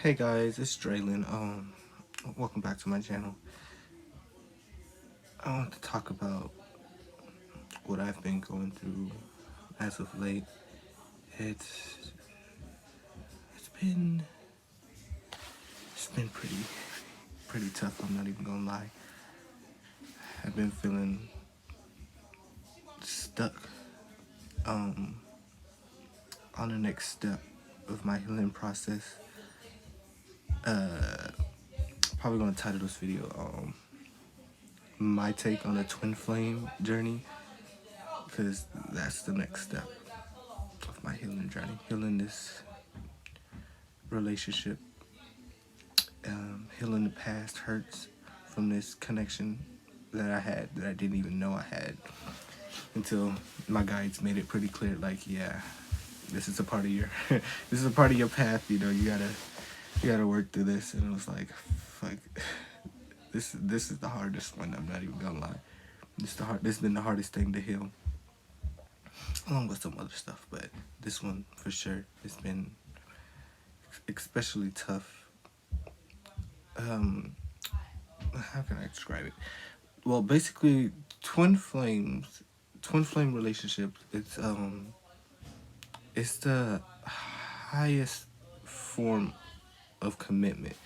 Hey guys, it's Draylin. Welcome back to my channel. I want to talk about what I've been going through as of late. It's it's been it's been pretty tough. I'm not even gonna lie. I've been feeling stuck um on the next step of my healing process. Uh, Probably gonna title this video my take on a twin flame journey, because that's the next step of my healing journey. Healing this relationship, healing the past hurts from this connection that I had that I didn't even know I had until my guides made it pretty clear. Like, yeah, this is a part of your this is a part of your path. You know, you gotta work through this. And it was like, fuck, this is the hardest one. I'm not even gonna lie. This has been the hardest thing to heal, along with some other stuff. But this one for sure has been especially tough. Um, how can I describe it? Well, basically, twin flame relationships. It's the highest form of commitment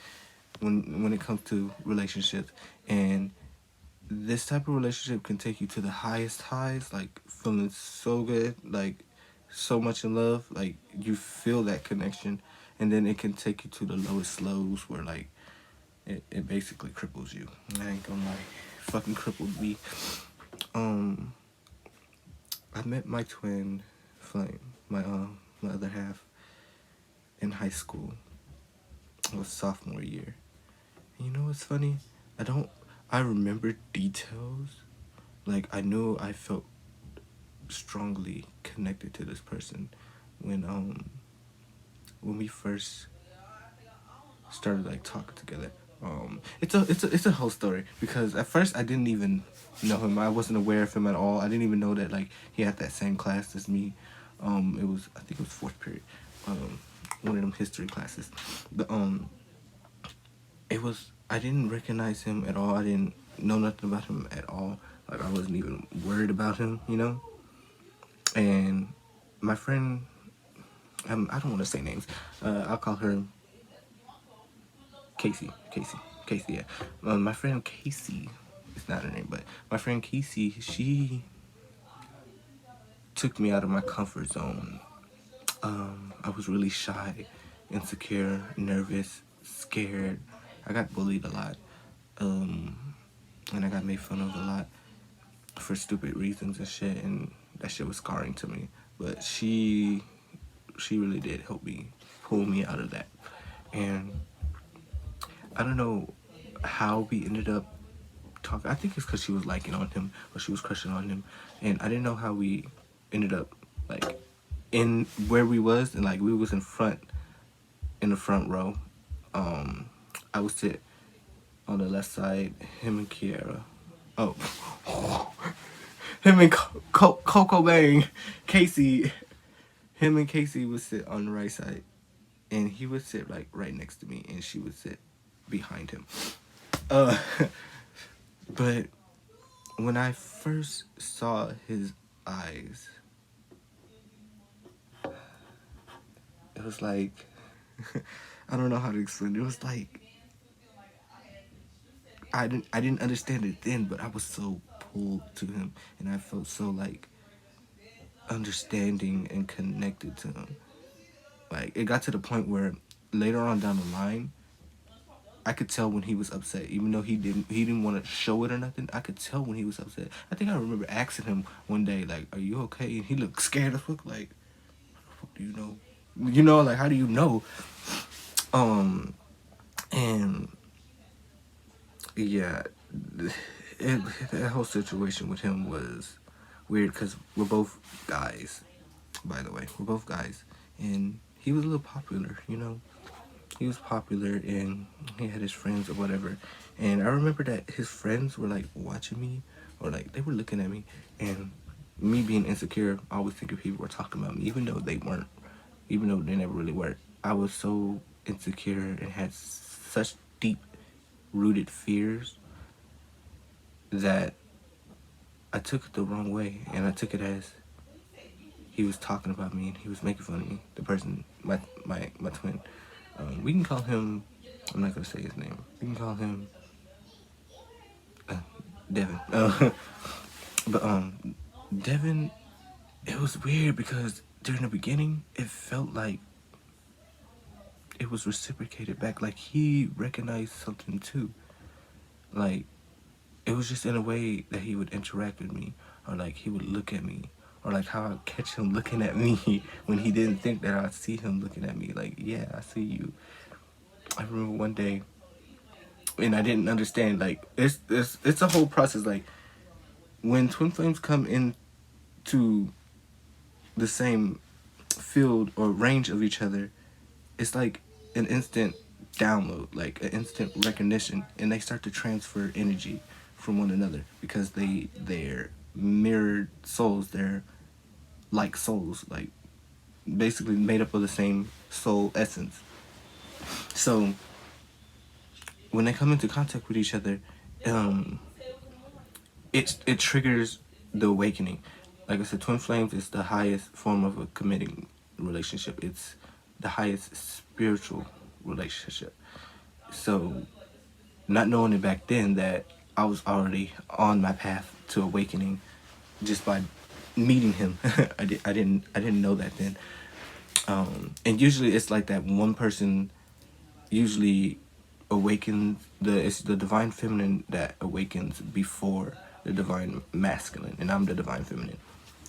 when it comes to relationships, and this type of relationship can take you to the highest highs, like feeling so good, like so much in love, like you feel that connection, and then it can take you to the lowest lows where like it basically cripples you. I ain't gonna lie, fucking crippled me. Um, I met my twin flame, my other half, in high school. It was sophomore year. And you know what's funny? I don't. I remember details. Like I knew I felt strongly connected to this person when we first started like talking together. It's a whole story, because at first I didn't even know him. I wasn't aware of him at all. I didn't even know that like he had that same class as me. It was, I think it was fourth period. One of them history classes. The it was, I didn't recognize him at all. I didn't know nothing about him at all. Like I wasn't even worried about him, you know. And my friend, I don't want to say names. I'll call her Casey. Casey. Yeah. My friend Casey. It's not her name, but my friend Casey. She took me out of my comfort zone. I was really shy, insecure, nervous, scared. I got bullied a lot, and I got made fun of a lot for stupid reasons and shit. And that shit was scarring to me. But she really did help me pull me out of that. And I don't know how we ended up talking. I think it's because she was liking on him, or she was crushing on him, and I didn't know how we ended up like in where we was, and like we was in the front row. I would sit on the left side, him and Kiara. Oh, him and Coco Bang, Casey. Him and Casey would sit on the right side, and he would sit like right next to me, and she would sit behind him. Uh, but when I first saw his eyes, it was like I don't know how to explain it. It was like I didn't understand it then, but I was so pulled to him, and I felt so like understanding and connected to him. Like it got to the point where later on down the line, I could tell when he was upset, even though he didn't want to show it or nothing. I could tell when he was upset. I think I remember asking him one day, like, "Are you okay?" And he looked scared as fuck. Like, what do you know? You know, like, how do you know? Um, and yeah, it, that whole situation with him was weird, because we're both guys. By the way, we're both guys, and he was a little popular, you know. He was popular, and he had his friends or whatever. And I remember that his friends were like watching me, or like they were looking at me, and me being insecure, I always thinking people were talking about me, even though they weren't, even though they never really were. I was so insecure and had such deep rooted fears that I took it the wrong way, and I took it as he was talking about me and he was making fun of me. The person, my twin. We can call him. I'm not gonna say his name. We can call him Devin. But Devin. It was weird because during the beginning, it felt like it was reciprocated back. Like he recognized something too. Like it was just in a way that he would interact with me, or like he would look at me, or like how I'd catch him looking at me when he didn't think that I'd see him looking at me. Like, yeah, I see you. I remember one day, and I didn't understand. Like, it's a whole process. Like, when twin flames come into the same field or range of each other, it's like an instant download, like an instant recognition, and they start to transfer energy from one another because they're mirrored souls. They're like souls, like basically made up of the same soul essence. So when they come into contact with each other, um, it triggers the awakening. Like I said, twin flames is the highest form of a committing relationship. It's the highest spiritual relationship. So, not knowing it back then that I was already on my path to awakening just by meeting him. I didn't know that then. And usually it's like that one person usually awakens it's the divine feminine that awakens before the divine masculine, and I'm the divine feminine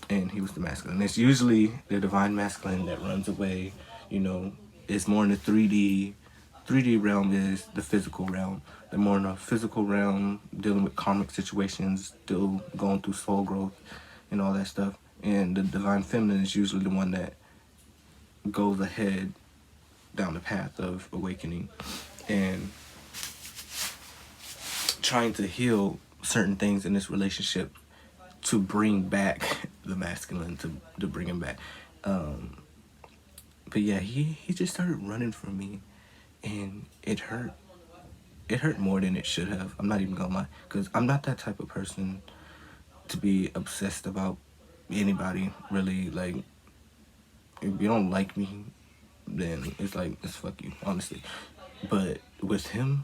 and he was the masculine. It's usually the divine masculine that runs away, you know. It's more in the 3D realm is the physical realm. They're more in the physical realm, dealing with karmic situations, still going through soul growth and all that stuff. And the divine feminine is usually the one that goes ahead down the path of awakening and trying to heal certain things in this relationship to bring back the masculine, to bring him back. But yeah, he just started running from me, and it hurt. It hurt more than it should have. I'm not even gonna lie, because I'm not that type of person to be obsessed about anybody. Really, like if you don't like me, then it's like it's fuck you, honestly. But with him,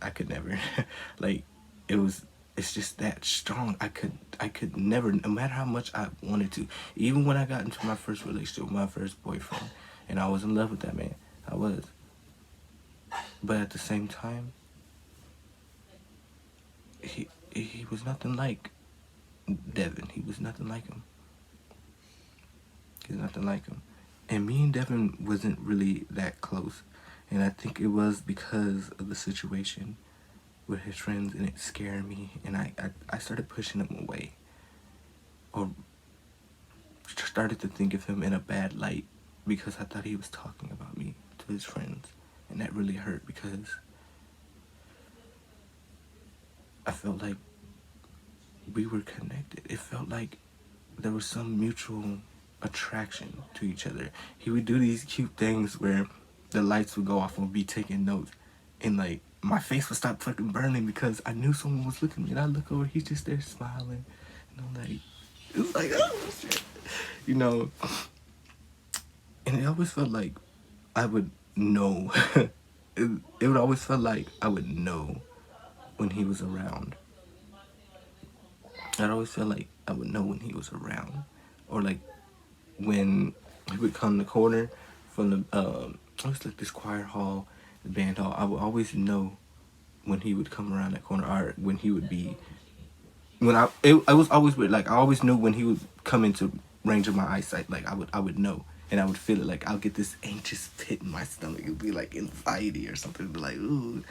I could never. Like it was it's just that strong. I could never, no matter how much I wanted to. Even when I got into my first relationship with my first boyfriend and I was in love with that man. I was. But at the same time, he was nothing like Devin. He was nothing like him. He's nothing like him. And me and Devin wasn't really that close. And I think it was because of the situation with his friends, and it scared me, and I started pushing him away, or started to think of him in a bad light because I thought he was talking about me to his friends, and that really hurt because I felt like we were connected. It felt like there was some mutual attraction to each other. He would do these cute things where the lights would go off and we'd be taking notes, and like my face would stop fucking burning because I knew someone was looking at me, and I look over, he's just there smiling, and I'm like, it was like, oh shit, you know. And it always felt like I would know. it would always feel like I would know when he was around. I'd always feel like I would know when he was around, or like when he would come the corner from the it was like this choir hall, the band hall. I would always know when he would come around that corner, or when he would be, when I was always weird. Like I always knew when he would come into range of my eyesight. Like I would know, and I would feel it. Like I'll get this anxious pit in my stomach. It'd be like anxiety or something. It'd be like ooh,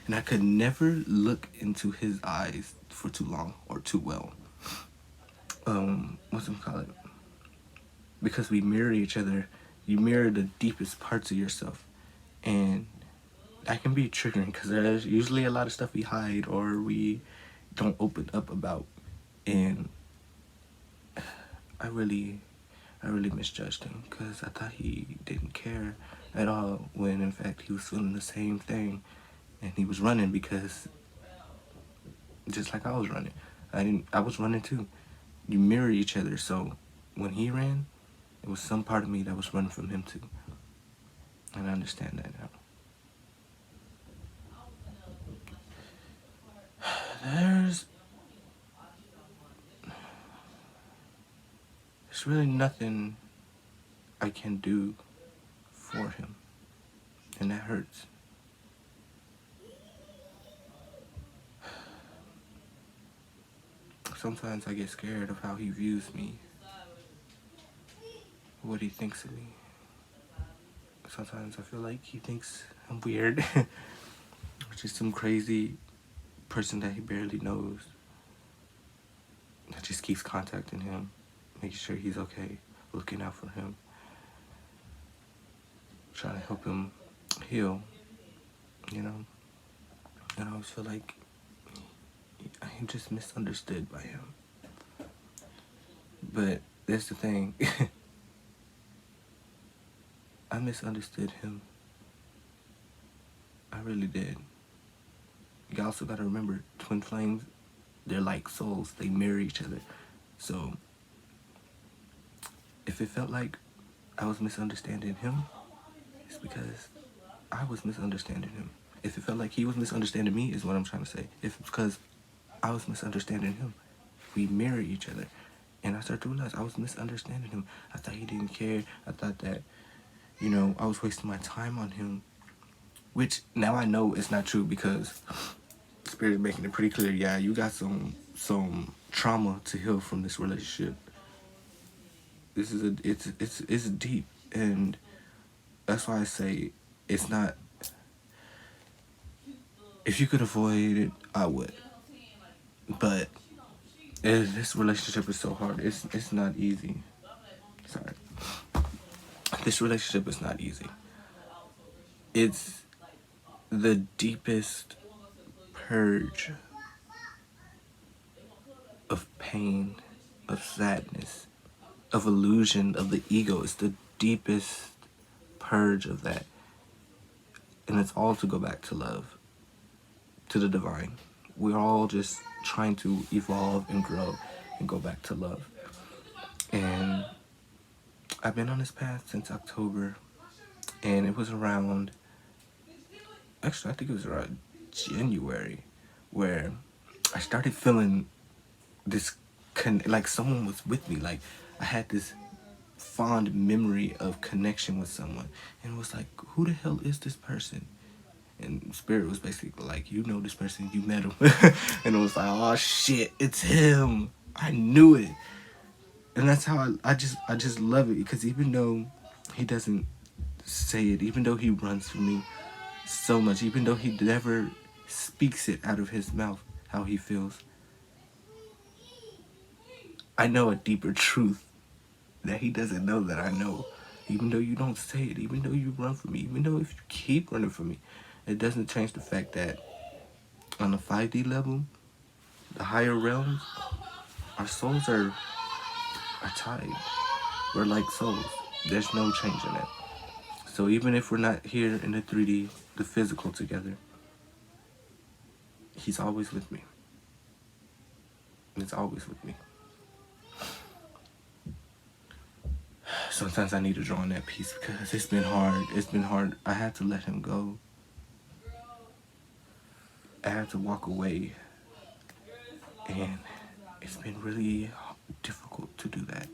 and I could never look into his eyes for too long or too well. What's it called? Because we mirror each other. You mirror the deepest parts of yourself, and that can be triggering because there's usually a lot of stuff we hide or we don't open up about. And I really I really misjudged him because I thought he didn't care at all, when in fact he was feeling the same thing, and he was running because just like I was running, I was running too. You mirror each other, so when he ran, it was some part of me that was running from him too, and I understand that now. There's there's really nothing I can do for him, and that hurts. Sometimes I get scared of how he views me, what he thinks of me. Sometimes I feel like he thinks I'm weird, which is some crazy person that he barely knows that just keeps contacting him, making sure he's okay, looking out for him, trying to help him heal, you know? And I always feel like I'm just misunderstood by him. But that's the thing. I misunderstood him. I really did. You also gotta remember, twin flames, they're like souls. They mirror each other. So, if it felt like I was misunderstanding him, it's because I was misunderstanding him. If it felt like he was misunderstanding me, is what I'm trying to say. If it's because I was misunderstanding him, we mirror each other. And I started to realize I was misunderstanding him. I thought he didn't care. I thought that, I was wasting my time on him. Which now I know it's not true, because Spirit is making it pretty clear. Yeah, you got some trauma to heal from this relationship. This is it's deep, and that's why I say it's not. If you could avoid it, I would. But this relationship is so hard. It's not easy. Sorry. This relationship is not easy. It's the deepest purge of pain, of sadness, of illusion, of the ego. It's the deepest purge of that. And it's all to go back to love, to the divine. We're all just trying to evolve and grow and go back to love. And I've been on this path since October, and it was around, actually, I think it was around January, where I started feeling this, like someone was with me. Like I had this fond memory of connection with someone, and it was like, who the hell is this person? And Spirit was basically like, you know this person, you met him. And it was like, oh shit, it's him. I knew it. And that's how I just love it, because even though he doesn't say it, even though he runs from me so much, even though he never speaks it out of his mouth how he feels, I know a deeper truth that he doesn't know that I know. Even though you don't say it, even though you run from me, even though if you keep running from me, it doesn't change the fact that on the 5D level, the higher realms, our souls are tied. We're like souls. There's no change in that. So even if we're not here in the 3D, the physical together, he's always with me. It's always with me. Sometimes I need to draw on that piece, because it's been hard. It's been hard. I had to let him go. I had to walk away. And it's been really difficult to do that.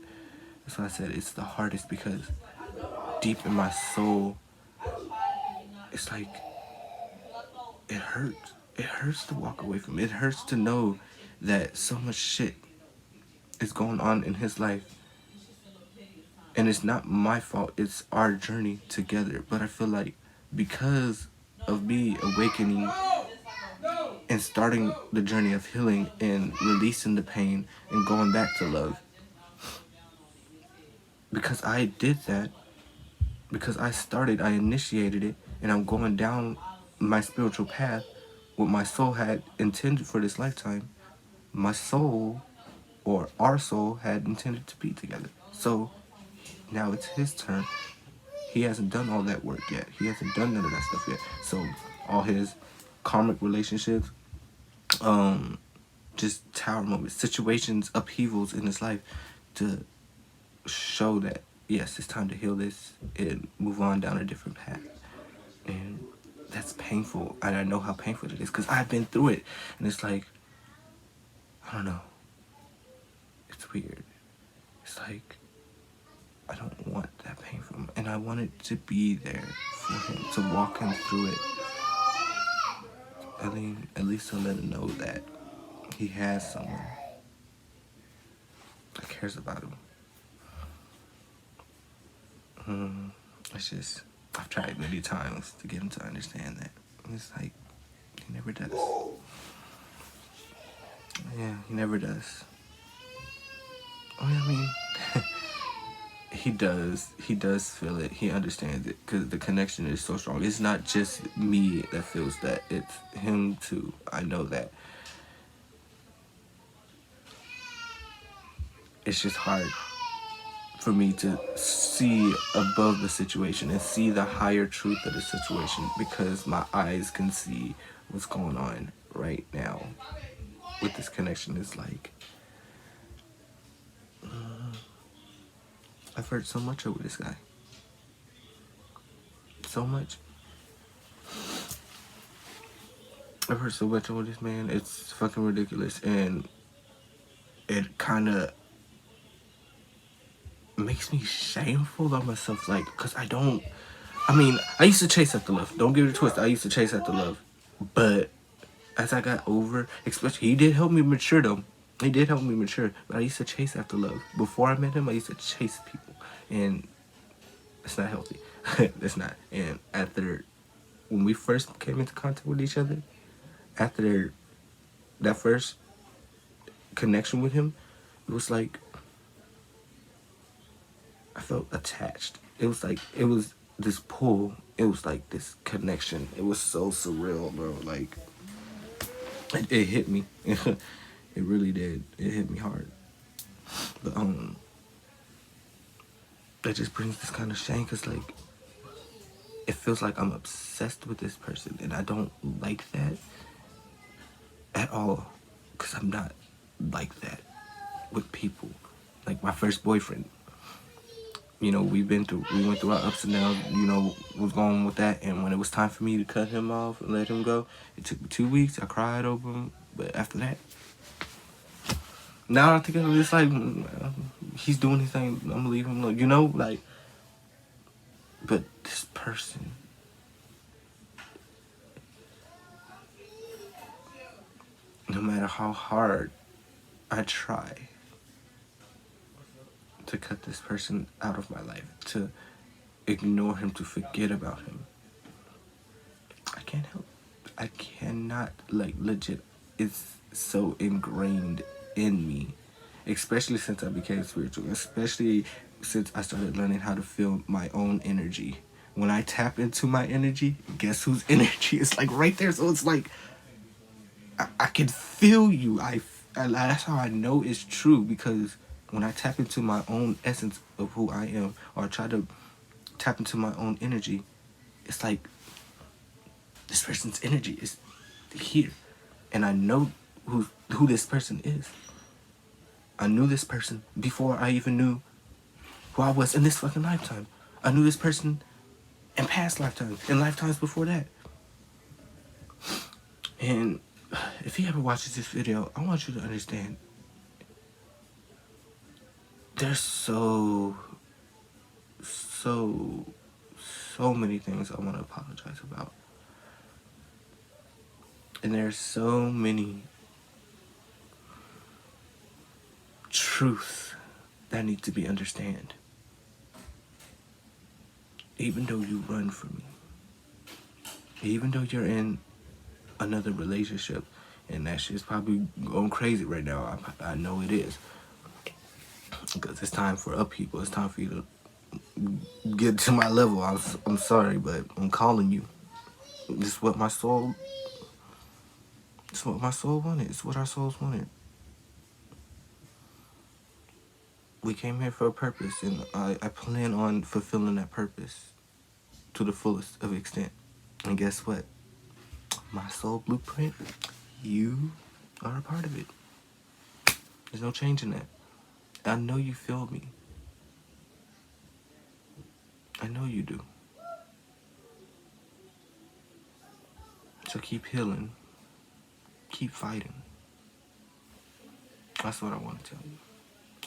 That's why I said it's the hardest, because deep in my soul, it's like, it hurts. It hurts to walk away from it. It hurts to know that so much shit is going on in his life. And it's not my fault. It's our journey together. But I feel like because of me awakening and starting the journey of healing and releasing the pain and going back to love, because I did that, because I initiated it, and I'm going down my spiritual path, what my soul had intended for this lifetime, my soul, or our soul, had intended to be together. So now it's his turn. He hasn't done all that work yet. He hasn't done none of that stuff yet. So all his karmic relationships, just tower moments, situations, upheavals in his life to show that yes, it's time to heal this and move on down a different path. And that's painful, and I know how painful it is because I've been through it. And it's like, I don't know, it's weird. It's like I don't want that pain from him, and I wanted to be there for him, to walk him through it. At least to let him know that he has someone that cares about him. It's just, I've tried many times to get him to understand that. And it's like, he never does. Yeah, he never does. Oh, yeah, I mean, he does. He does feel it. He understands it because the connection is so strong. It's not just me that feels that. It's him too. I know that. It's just hard for me to see above the situation and see the higher truth of the situation because my eyes can see what's going on right now with this connection. It's like, I've heard so much over this guy. So much. I've heard so much over this man. It's fucking ridiculous. And it kind of makes me shameful of myself. Like, because I mean, I used to chase after love. Don't get it twisted. I used to chase after love. But as I got over, especially, he did help me mature though. He did help me mature. But I used to chase after love. Before I met him, I used to chase people. And it's not healthy. It's not. And when we first came into contact with each other, after that first connection with him, it was like I felt attached. It was like it was this pull. It was like this connection. It was so surreal, bro. Like it hit me. It really did. It hit me hard. But that just brings this kind of shame because like it feels like I'm obsessed with this person and I don't like that at all because I'm not like that with people. Like my first boyfriend, you know, we went through our ups and downs, you know, was going with that. And when it was time for me to cut him off and let him go, it took me 2 weeks. I cried over him. But after that, now I think I'm just like, he's doing his thing. I'm gonna leave him alone, you know, like. But this person, no matter how hard I try to cut this person out of my life, to ignore him, to forget about him, I can't help. I cannot, like, legit. It's so ingrained in me, especially since I became spiritual, especially since I started learning how to feel my own energy. When I tap into my energy, guess whose energy is like right there? So it's like I can feel you. That's how I know it's true because when I tap into my own essence of who I am, or I try to tap into my own energy, it's like this person's energy is here, and I know who this person is. I knew this person before I even knew who I was in this fucking lifetime. I knew this person in past lifetimes, in lifetimes before that. And if he ever watches this video, I want you to understand there's so many things I want to apologize about. And there's so many truths that need to be understood. Even though you run from me, even though you're in another relationship, and that shit's probably going crazy right now. I know it is. Because it's time for upheaval. It's time for you to get to my level. I'm sorry, but I'm calling you. This is what my soul. It's what my soul wanted. It's what our souls wanted. We came here for a purpose, and I plan on fulfilling that purpose. to the fullest of extent. And guess what? My soul blueprint, you are a part of it. There's no changing that. I know you feel me. I know you do. So keep healing. Keep fighting. That's what I want to tell you.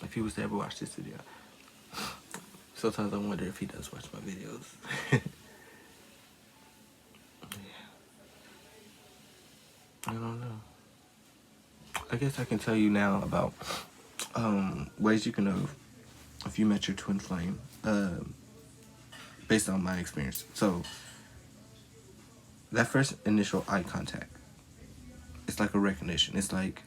If he was to ever watch this video. Sometimes I wonder if he does watch my videos. Yeah. I don't know. I guess I can tell you now about ways you can know if you met your twin flame, based on my experience. So that first initial eye contact, it's like a recognition. It's like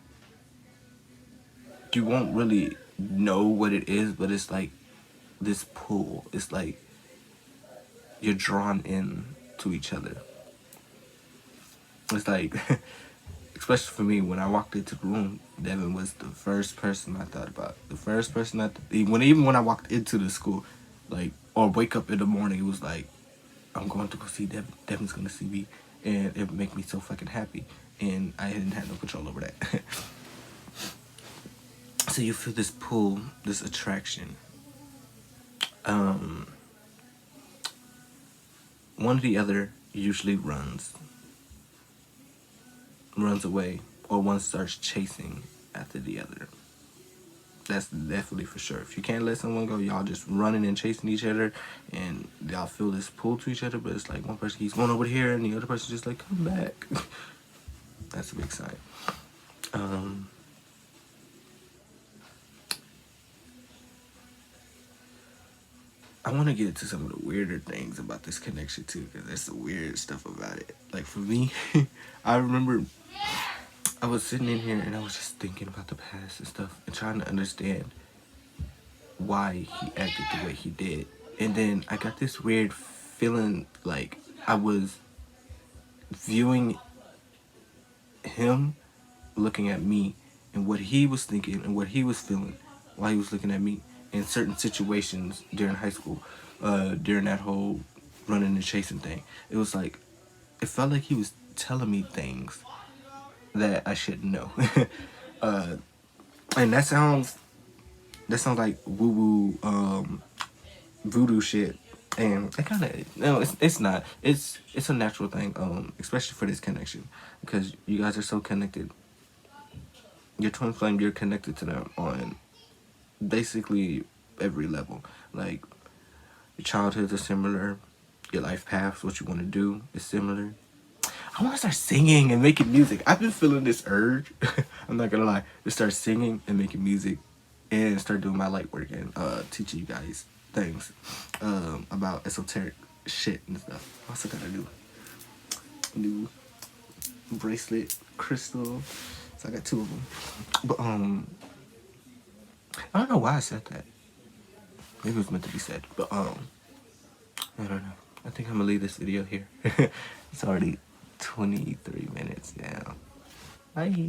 you won't really know what it is, but it's like this pull. It's like you're drawn in to each other. It's like, especially for me, when I walked into the room, Devin was the first person I thought about. The first person even when I walked into the school, like, or wake up in the morning, it was like, I'm going to go see Devin. Devin's going to see me. And it would make me so fucking happy. And I didn't have no control over that. So you feel this pull, this attraction. One or the other usually runs away, or one starts chasing after the other. That's definitely for sure. If you can't let someone go, y'all just running and chasing each other, and y'all feel this pull to each other, but it's like one person keeps going over here and the other person just like, come back. That's a big sign. I want to get into some of the weirder things about this connection too, because there's some weird stuff about it. Like for me, I remember I was sitting in here and I was just thinking about the past and stuff and trying to understand why he acted the way he did. And then I got this weird feeling like I was viewing him looking at me and what he was thinking and what he was feeling while he was looking at me in certain situations during high school, during that whole running and chasing thing. It was like, it felt like he was telling me things that I shouldn't know. And that sounds like woo-woo, voodoo shit. And it kind of, no, it's not. It's a natural thing, especially for this connection, because you guys are so connected. Your twin flame, you're connected to them on basically every level. Like, your childhoods are similar. Your life paths, what you want to do, is similar. I want to start singing and making music. I've been feeling this urge. I'm not gonna lie, to start singing and making music, and start doing my light work and teaching you guys things about esoteric shit and stuff. I also got a new bracelet, crystal. So I got 2 of them. But I don't know why I said that. Maybe it was meant to be said. But I don't know. I think I'm gonna leave this video here. It's already 23 minutes now. Bye.